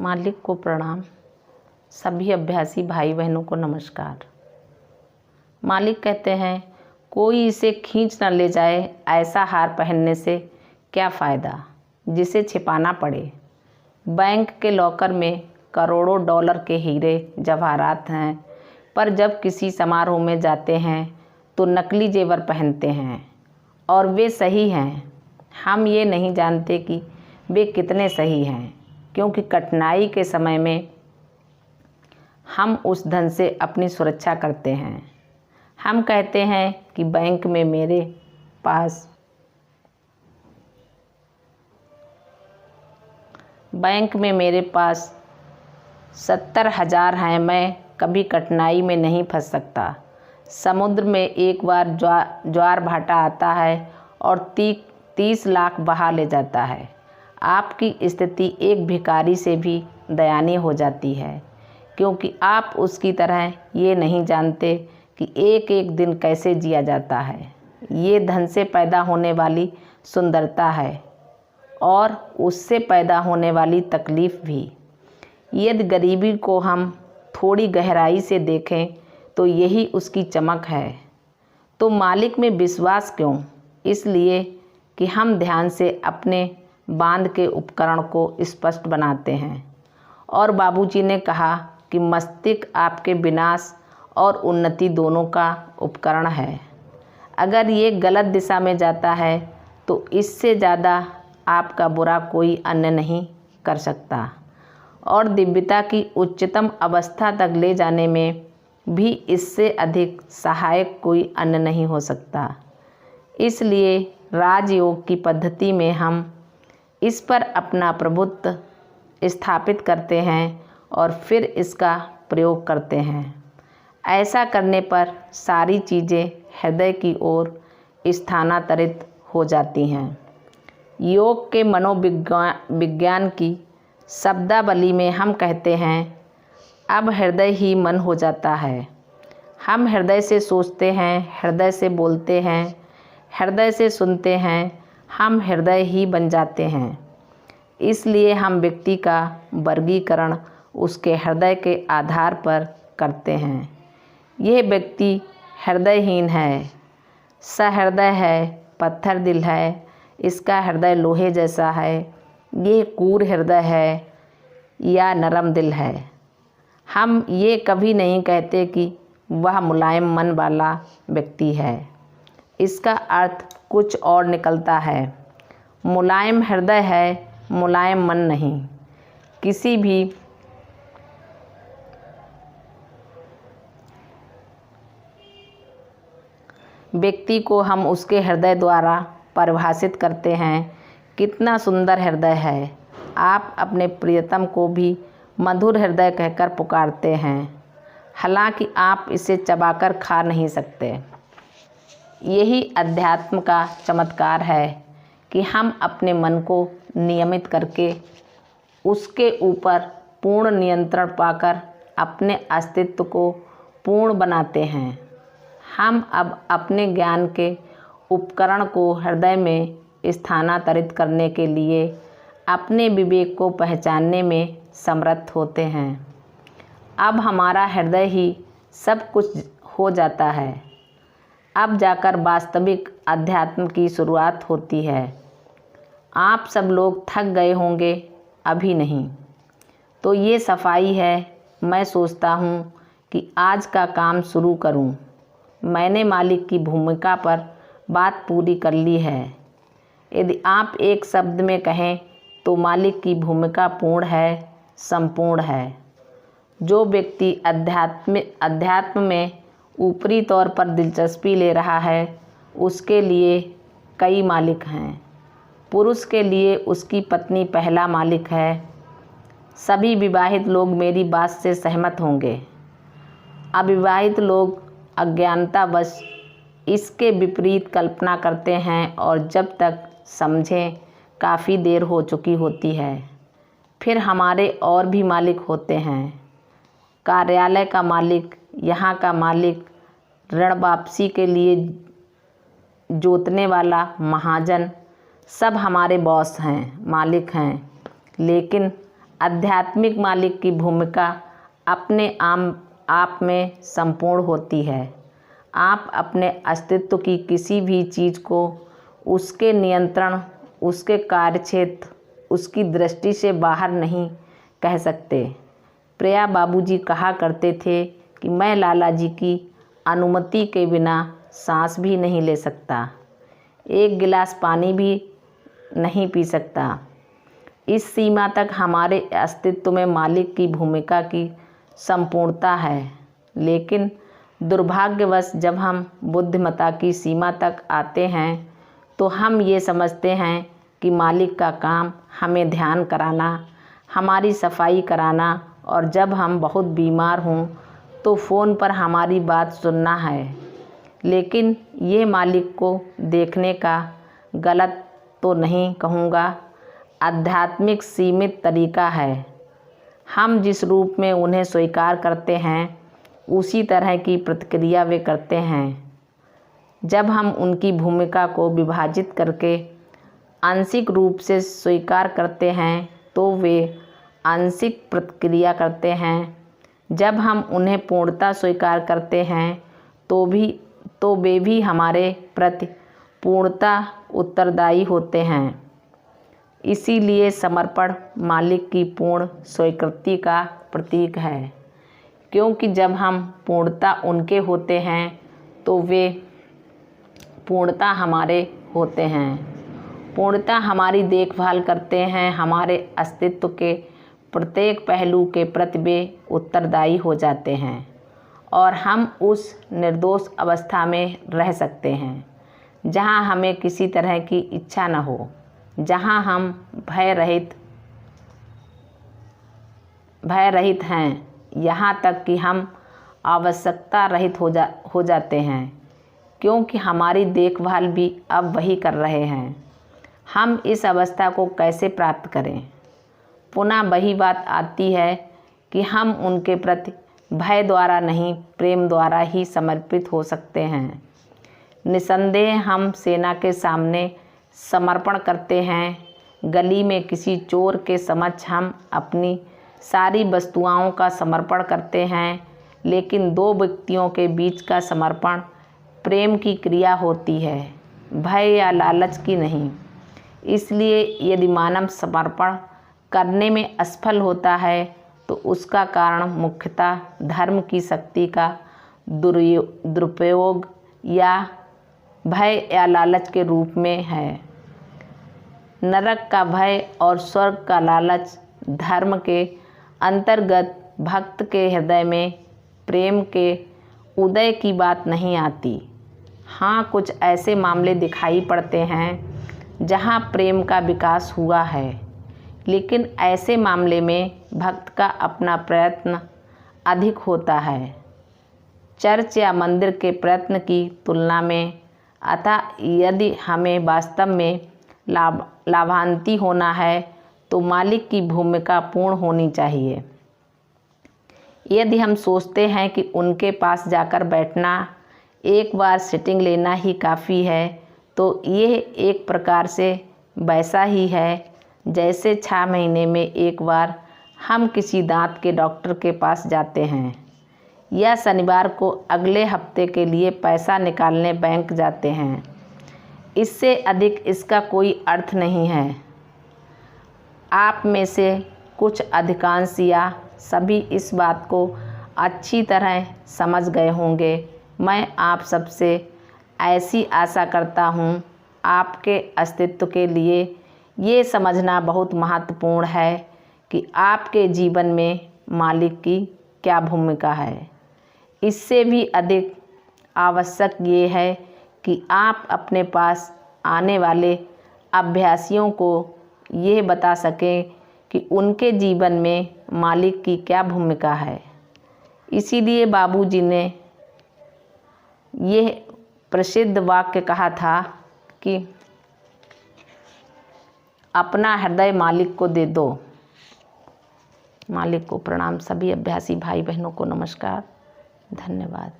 मालिक को प्रणाम। सभी अभ्यासी भाई बहनों को नमस्कार। मालिक कहते हैं, कोई इसे खींच न ले जाए, ऐसा हार पहनने से क्या फ़ायदा जिसे छिपाना पड़े। बैंक के लॉकर में करोड़ों डॉलर के हीरे जवाहरात हैं, पर जब किसी समारोह में जाते हैं तो नकली जेवर पहनते हैं और वे सही हैं। हम ये नहीं जानते कि वे कितने सही हैं, क्योंकि कठिनाई के समय में हम उस धन से अपनी सुरक्षा करते हैं। हम कहते हैं कि बैंक में मेरे पास 70,000 हैं, मैं कभी कठिनाई में नहीं फंस सकता। समुद्र में एक बार ज्वार भाटा आता है और 30 लाख बहा ले जाता है। आपकी स्थिति एक भिखारी से भी दयनीय हो जाती है, क्योंकि आप उसकी तरह ये नहीं जानते कि एक एक दिन कैसे जिया जाता है। ये धन से पैदा होने वाली सुंदरता है और उससे पैदा होने वाली तकलीफ़ भी। यदि गरीबी को हम थोड़ी गहराई से देखें तो यही उसकी चमक है। तो मालिक में विश्वास क्यों? इसलिए कि हम ध्यान से अपने बांध के उपकरण को स्पष्ट बनाते हैं। और बाबूजी ने कहा कि मस्तिष्क आपके विनाश और उन्नति दोनों का उपकरण है। अगर ये गलत दिशा में जाता है तो इससे ज़्यादा आपका बुरा कोई अन्य नहीं कर सकता, और दिव्यता की उच्चतम अवस्था तक ले जाने में भी इससे अधिक सहायक कोई अन्य नहीं हो सकता। इसलिए राजयोग की पद्धति में हम इस पर अपना प्रभुत्व स्थापित करते हैं और फिर इसका प्रयोग करते हैं। ऐसा करने पर सारी चीज़ें हृदय की ओर स्थानांतरित हो जाती हैं। योग के मनोविज्ञान की शब्दावली में हम कहते हैं, अब हृदय ही मन हो जाता है। हम हृदय से सोचते हैं, हृदय से बोलते हैं, हृदय से सुनते हैं, हम हृदय ही बन जाते हैं। इसलिए हम व्यक्ति का वर्गीकरण उसके हृदय के आधार पर करते हैं। यह व्यक्ति हृदयहीन है, सहृदय है, पत्थर दिल है, इसका हृदय लोहे जैसा है, ये क्रूर हृदय है या नरम दिल है। हम ये कभी नहीं कहते कि वह मुलायम मन वाला व्यक्ति है। इसका अर्थ कुछ और निकलता है। मुलायम हृदय है, मुलायम मन नहीं। किसी भी व्यक्ति को हम उसके हृदय द्वारा परिभाषित करते हैं। कितना सुंदर हृदय है। आप अपने प्रियतम को भी मधुर हृदय कहकर पुकारते हैं, हालांकि आप इसे चबाकर खा नहीं सकते। यही अध्यात्म का चमत्कार है कि हम अपने मन को नियमित करके उसके ऊपर पूर्ण नियंत्रण पाकर अपने अस्तित्व को पूर्ण बनाते हैं। हम अब अपने ज्ञान के उपकरण को हृदय में स्थानांतरित करने के लिए अपने विवेक को पहचानने में समर्थ होते हैं। अब हमारा हृदय ही सब कुछ हो जाता है। अब जाकर वास्तविक अध्यात्म की शुरुआत होती है। आप सब लोग थक गए होंगे, अभी नहीं। तो ये सफाई है। मैं सोचता हूँ कि आज का काम शुरू करूँ। मैंने मालिक की भूमिका पर बात पूरी कर ली है। यदि आप एक शब्द में कहें तो मालिक की भूमिका पूर्ण है, संपूर्ण है। जो व्यक्ति अध्यात्म में ऊपरी तौर पर दिलचस्पी ले रहा है, उसके लिए कई मालिक हैं। पुरुष के लिए उसकी पत्नी पहला मालिक है। सभी विवाहित लोग मेरी बात से सहमत होंगे। अविवाहित लोग अज्ञानतावश इसके विपरीत कल्पना करते हैं और जब तक समझें काफ़ी देर हो चुकी होती है। फिर हमारे और भी मालिक होते हैं। कार्यालय का मालिक, यहाँ का मालिक, ऋण वापसी के लिए जोतने वाला महाजन, सब हमारे बॉस हैं, मालिक हैं। लेकिन आध्यात्मिक मालिक की भूमिका अपने आप में संपूर्ण होती है। आप अपने अस्तित्व की किसी भी चीज़ को उसके नियंत्रण, उसके कार्यक्षेत्र, उसकी दृष्टि से बाहर नहीं कह सकते। प्रिया बाबूजी कहा करते थे कि मैं लाला जी की अनुमति के बिना सांस भी नहीं ले सकता, एक गिलास पानी भी नहीं पी सकता। इस सीमा तक हमारे अस्तित्व में मालिक की भूमिका की संपूर्णता है। लेकिन दुर्भाग्यवश जब हम बुद्धिमत्ता की सीमा तक आते हैं तो हम ये समझते हैं कि मालिक का काम हमें ध्यान कराना, हमारी सफाई कराना और जब हम बहुत बीमार हों तो फ़ोन पर हमारी बात सुनना है। लेकिन ये मालिक को देखने का गलत तो नहीं कहूँगा, आध्यात्मिक सीमित तरीका है। हम जिस रूप में उन्हें स्वीकार करते हैं उसी तरह की प्रतिक्रिया वे करते हैं। जब हम उनकी भूमिका को विभाजित करके आंशिक रूप से स्वीकार करते हैं तो वे आंशिक प्रतिक्रिया करते हैं। जब हम उन्हें पूर्णतः स्वीकार करते हैं तो वे भी हमारे प्रति पूर्णतः उत्तरदायी होते हैं। इसीलिए समर्पण मालिक की पूर्ण स्वीकृति का प्रतीक है, क्योंकि जब हम पूर्णतः उनके होते हैं तो वे पूर्णतः हमारे होते हैं, पूर्णतः हमारी देखभाल करते हैं। हमारे अस्तित्व के प्रत्येक पहलू के प्रति वे उत्तरदायी हो जाते हैं और हम उस निर्दोष अवस्था में रह सकते हैं जहां हमें किसी तरह की इच्छा न हो, जहां हम भय रहित हैं, यहाँ तक कि हम आवश्यकता रहित हो जाते हैं, क्योंकि हमारी देखभाल भी अब वही कर रहे हैं। हम इस अवस्था को कैसे प्राप्त करें? पुनः वही बात आती है कि हम उनके प्रति भय द्वारा नहीं, प्रेम द्वारा ही समर्पित हो सकते हैं। निसंदेह हम सेना के सामने समर्पण करते हैं। गली में किसी चोर के समक्ष हम अपनी सारी वस्तुओं का समर्पण करते हैं। लेकिन दो व्यक्तियों के बीच का समर्पण प्रेम की क्रिया होती है, भय या लालच की नहीं। इसलिए यदि मानव समर्पण करने में असफल होता है तो उसका कारण मुख्यतः धर्म की शक्ति का दुरुपयोग या भय या लालच के रूप में है। नरक का भय और स्वर्ग का लालच धर्म के अंतर्गत भक्त के हृदय में प्रेम के उदय की बात नहीं आती। हाँ, कुछ ऐसे मामले दिखाई पड़ते हैं जहाँ प्रेम का विकास हुआ है, लेकिन ऐसे मामले में भक्त का अपना प्रयत्न अधिक होता है चर्च या मंदिर के प्रयत्न की तुलना में। अतः यदि हमें वास्तव में लाभान्वित होना है तो मालिक की भूमिका पूर्ण होनी चाहिए। यदि हम सोचते हैं कि उनके पास जाकर बैठना, एक बार सीटिंग लेना ही काफ़ी है, तो यह एक प्रकार से वैसा ही है जैसे 6 महीने में एक बार हम किसी दांत के डॉक्टर के पास जाते हैं या शनिवार को अगले हफ्ते के लिए पैसा निकालने बैंक जाते हैं। इससे अधिक इसका कोई अर्थ नहीं है। आप में से कुछ अधिकांश या सभी इस बात को अच्छी तरह समझ गए होंगे। मैं आप सबसे ऐसी आशा करता हूँ। आपके अस्तित्व के लिए ये समझना बहुत महत्वपूर्ण है कि आपके जीवन में मालिक की क्या भूमिका है। इससे भी अधिक आवश्यक ये है कि आप अपने पास आने वाले अभ्यासियों को यह बता सकें कि उनके जीवन में मालिक की क्या भूमिका है। इसीलिए बाबूजी ने यह प्रसिद्ध वाक्य कहा था कि अपना हृदय मालिक को दे दो। मालिक को प्रणाम। सभी अभ्यासी भाई बहनों को नमस्कार, धन्यवाद।